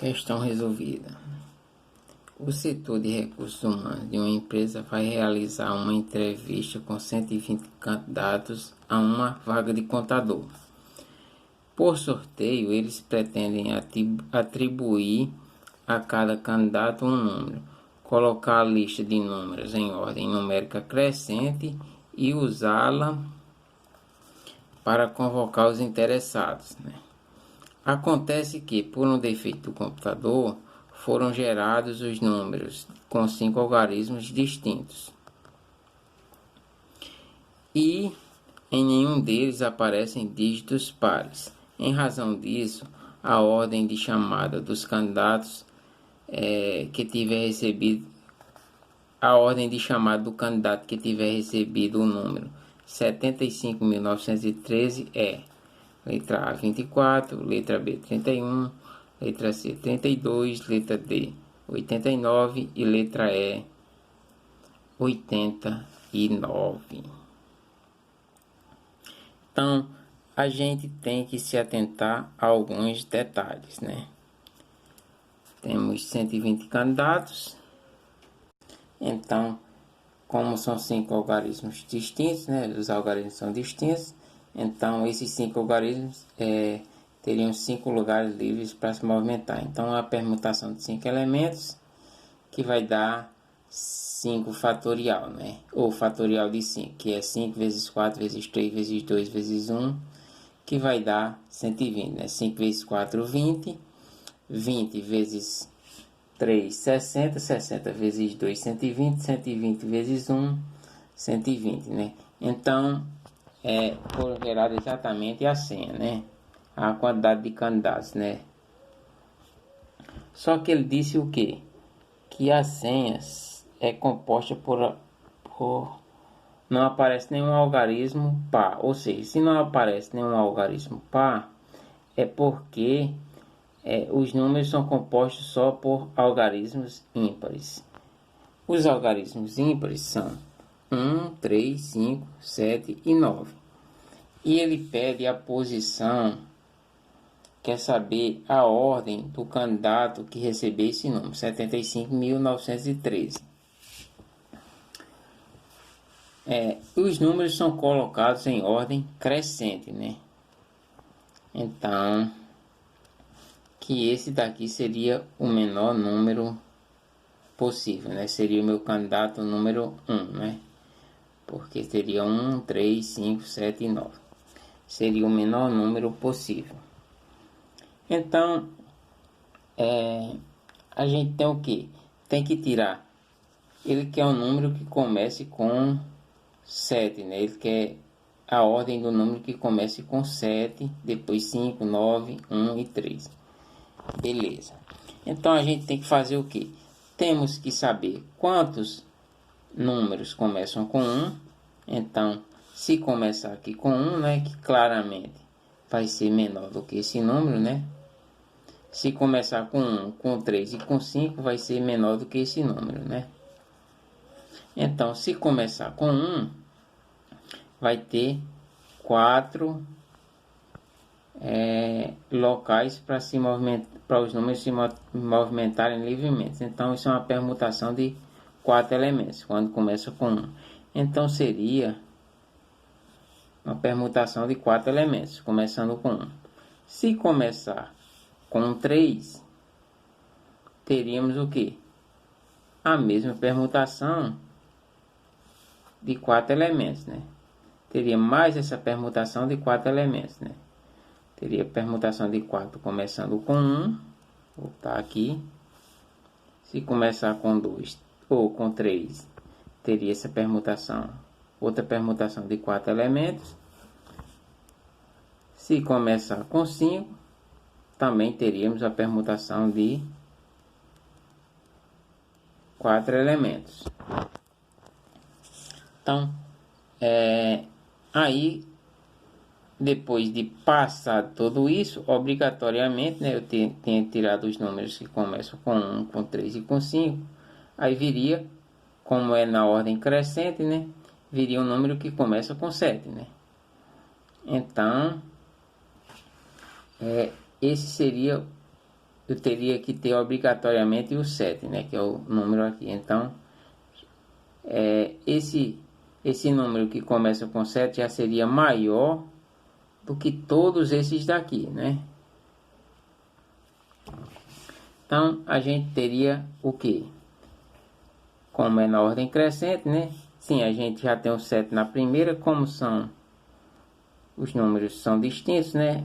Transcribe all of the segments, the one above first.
Questão resolvida. O setor de recursos humanos de uma empresa vai realizar uma entrevista com 120 candidatos a uma vaga de contador. Por sorteio, eles pretendem atribuir a cada candidato um número, colocar a lista de números em ordem numérica crescente e usá-la para convocar os interessados, Acontece que, por um defeito do computador, foram gerados os números com 5 algarismos distintos. E em nenhum deles aparecem dígitos pares. Em razão disso, a ordem de chamada dos candidatos que tiver recebido o número 75.913 é letra A 24, letra B 31, letra C 32, letra D 89 e letra E 89. Então, a gente tem que se atentar a alguns detalhes, Temos 120 candidatos. Então, como são 5 algarismos distintos, Os algarismos são distintos. Então, esses 5 algarismos teriam 5 lugares livres para se movimentar. Então, a permutação de 5 elementos, que vai dar 5 fatorial, Ou fatorial de 5, que é 5 vezes 4 vezes 3 vezes 2 vezes 1, que vai dar 120, 5 vezes 4, 20. 20 vezes 3, 60. 60 vezes 2, 120. 120 vezes 1, 120, Então, foram geradas exatamente a senha, A quantidade de candidatos, Só que ele disse o quê? Que as senhas é composta por não aparece nenhum algarismo par. Ou seja, se não aparece nenhum algarismo par, é porque os números são compostos só por algarismos ímpares. Os algarismos ímpares são 1, 3, 5, 7 e 9. E ele pede a posição, quer saber a ordem do candidato que recebeu esse número, 75.913. Os números são colocados em ordem crescente, Então, que esse daqui seria o menor número possível, Seria o meu candidato número 1, Porque teria 1, 3, 5, 7 e 9. Seria o menor número possível. Então, a gente tem o que? Tem que tirar. Ele quer um número que comece com 7, Ele quer a ordem do número que comece com 7, depois 5, 9, 1 e 3. Beleza. Então, a gente tem que fazer o que? Temos que saber quantos números começam com 1. Então, se começar aqui com 1, que claramente vai ser menor do que esse número, Se começar com 1, com 3 e com 5, vai ser menor do que esse número, Então, se começar com 1, vai ter 4 locais para os números se movimentarem livremente. Então, isso é uma permutação de 4 elementos, quando começa com 1. Então, seria uma permutação de 4 elementos, começando com 1. Se começar com 3, teríamos o que? A mesma permutação de 4 elementos, Teria mais essa permutação de 4 elementos, Teria permutação de 4 começando com 1, vou botar aqui. Se começar com 2 ou com 3, teria essa permutação, outra permutação de 4 elementos. Se começar com 5, também teríamos a permutação de 4 elementos. Então, aí, depois de passar tudo isso, obrigatoriamente, eu tenho tirado os números que começam com 1, com 3 e com 5. Aí viria, como é na ordem crescente, viria um número que começa com 7, Então, esse seria eu teria que ter obrigatoriamente o 7, né, que é o número aqui. Então, esse número que começa com 7 já seria maior do que todos esses daqui, né? Então, a gente teria o que? Como é na ordem crescente, né? Sim, a gente já tem o 7 na primeira, como são os números são distintos, né?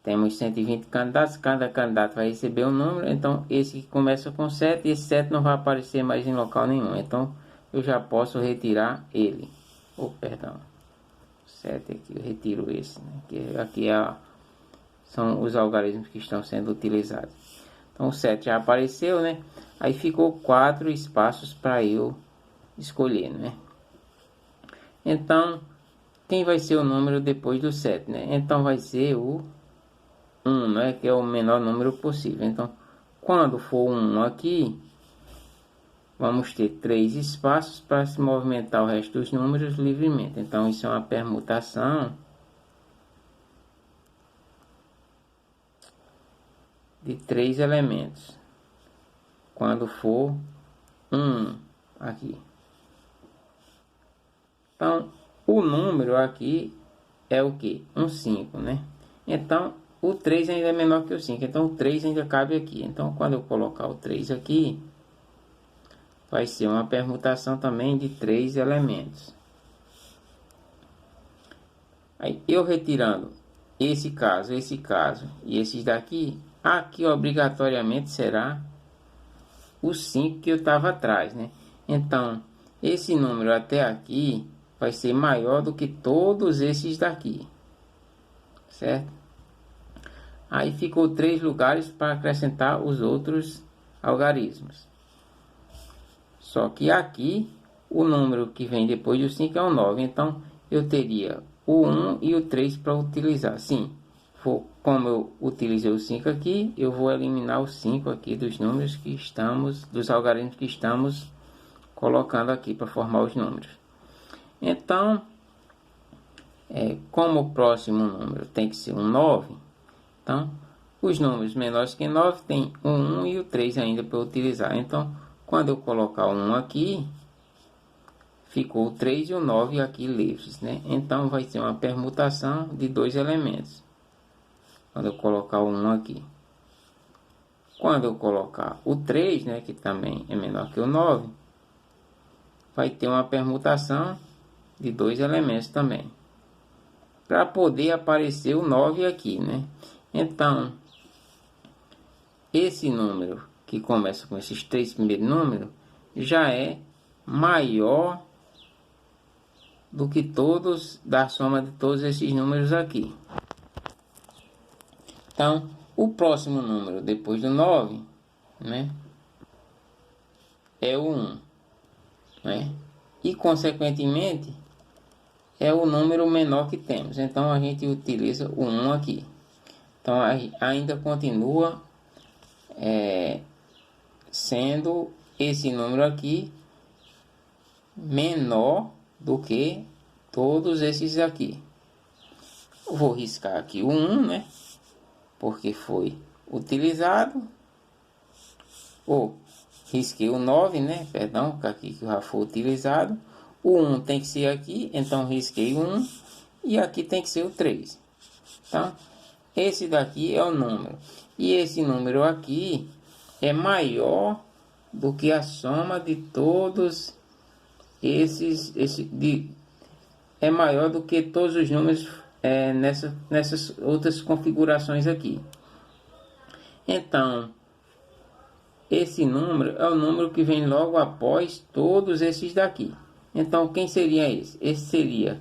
Temos 120 candidatos, cada candidato vai receber um número, então esse que começa com 7, esse 7 não vai aparecer mais em local nenhum, então eu já posso retirar ele. Perdão, 7 aqui, eu retiro esse, né? Que aqui são os algarismos que estão sendo utilizados. Então o 7 já apareceu, né? Aí ficou 4 espaços para eu escolher, né? Então, quem vai ser o número depois do 7, né? Então vai ser o 1, né? Que é o menor número possível. Então, quando for 1 aqui, vamos ter 3 espaços para se movimentar o resto dos números livremente. Então, isso é uma permutação de 3 elementos. Quando for 1 aqui. Então, o número aqui é o que? 5, né? Então, o 3 ainda é menor que o 5. Então, o 3 ainda cabe aqui. Então, quando eu colocar o 3 aqui, vai ser uma permutação também de 3 elementos. Aí, eu retirando esse caso e esses daqui, aqui obrigatoriamente será o 5 que eu estava atrás, né? Então, esse número até aqui vai ser maior do que todos esses daqui, certo? Aí ficou 3 lugares para acrescentar os outros algarismos. Só que aqui, o número que vem depois do 5 é o 9. Então, eu teria o 1 e o 3 para utilizar. Sim, como eu utilizei o 5 aqui, eu vou eliminar o 5 aqui dos números que estamos, dos algarismos que estamos colocando aqui para formar os números. Então, como o próximo número tem que ser um 9, então, os números menores que 9 tem o 1 e o 3 ainda para utilizar. Então, quando eu colocar o 1 aqui, ficou o 3 e o 9 aqui livres, né? Então, vai ser uma permutação de 2 elementos. Quando eu colocar o 1 aqui. Quando eu colocar o 3, né, que também é menor que o 9, vai ter uma permutação de 2 elementos também, para poder aparecer o 9 aqui, né? Então, esse número que começa com esses 3 primeiros números já é maior do que todos, da soma de todos esses números aqui. Então, o próximo número depois do 9, né, é o 1, né? E consequentemente é o número menor que temos. Então a gente utiliza o 1 aqui. Então ainda continua sendo esse número aqui menor do que todos esses aqui. Eu vou riscar aqui o 1, né? Porque foi utilizado. Ou risquei o 9, né? Perdão, aqui que já foi utilizado. O 1 tem que ser aqui, então risquei o 1. E aqui tem que ser o 3. Tá? Esse daqui é o número. E esse número aqui é maior do que a soma de todos esses. É maior do que todos os números nessas outras configurações aqui. Então, esse número é o número que vem logo após todos esses daqui. Então, quem seria esse? Esse seria...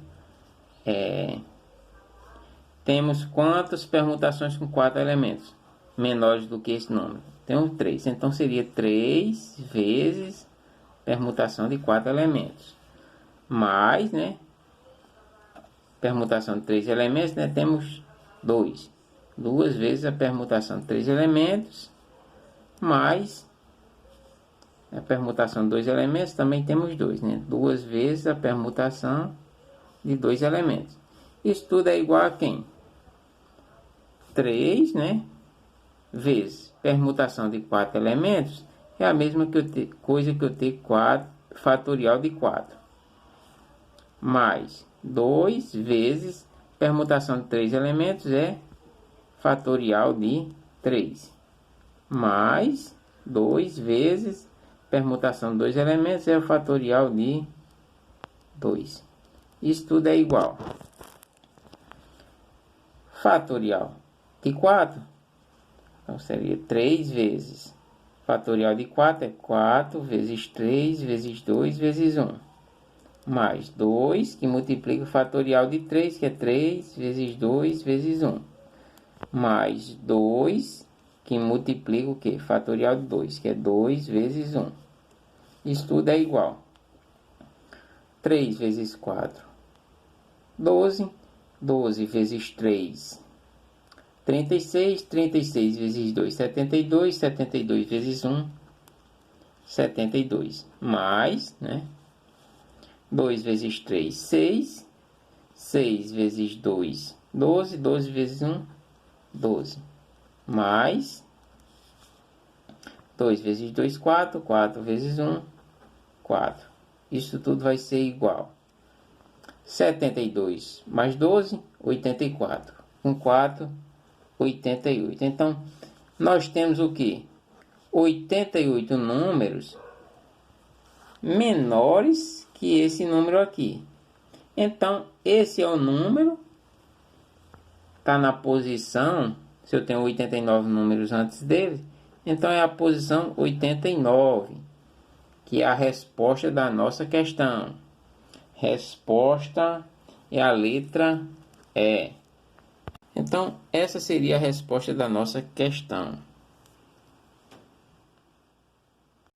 temos quantas permutações com 4 elementos menores do que esse número? Temos 3. Então, seria 3 vezes permutação de 4 elementos. Mais, né? Permutação de 3 elementos, né? Temos 2. 2 vezes a permutação de 3 elementos. Mais a permutação de 2 elementos, também temos 2, né? 2 vezes a permutação de 2 elementos. Isso tudo é igual a quem? 3, né? Vezes permutação de 4 elementos é a mesma coisa que eu ter 4, fatorial de 4. Mais 2 vezes permutação de 3 elementos é fatorial de 3. Mais 2 vezes permutação de 2 elementos é o fatorial de 2. Isso tudo é igual. Fatorial de 4. Então, seria 3 vezes. Fatorial de 4 é 4 vezes 3 vezes 2 vezes 1. Mais 2, que multiplica o fatorial de 3, que é 3 vezes 2 vezes 1. Mais 2, que multiplica o quê? Fatorial de 2, que é 2 vezes 1. Isso tudo é igual. 3 vezes 4, 12. 12 vezes 3, 36. 36 vezes 2, 72. 72 vezes 1, 72. Mais, né? 2 vezes 3, 6. 6 vezes 2, 12. 12 vezes 1, 12. Mais 2 vezes 2, 4. 4 vezes 1, 4. Isso tudo vai ser igual. 72 mais 12, 84. Com 4, 88. Então, nós temos o que? 88 números menores que esse número aqui. Então, esse é o número, está na posição, se eu tenho 89 números antes dele, então é a posição 89, que é a resposta da nossa questão. Resposta é a letra E. Então, essa seria a resposta da nossa questão.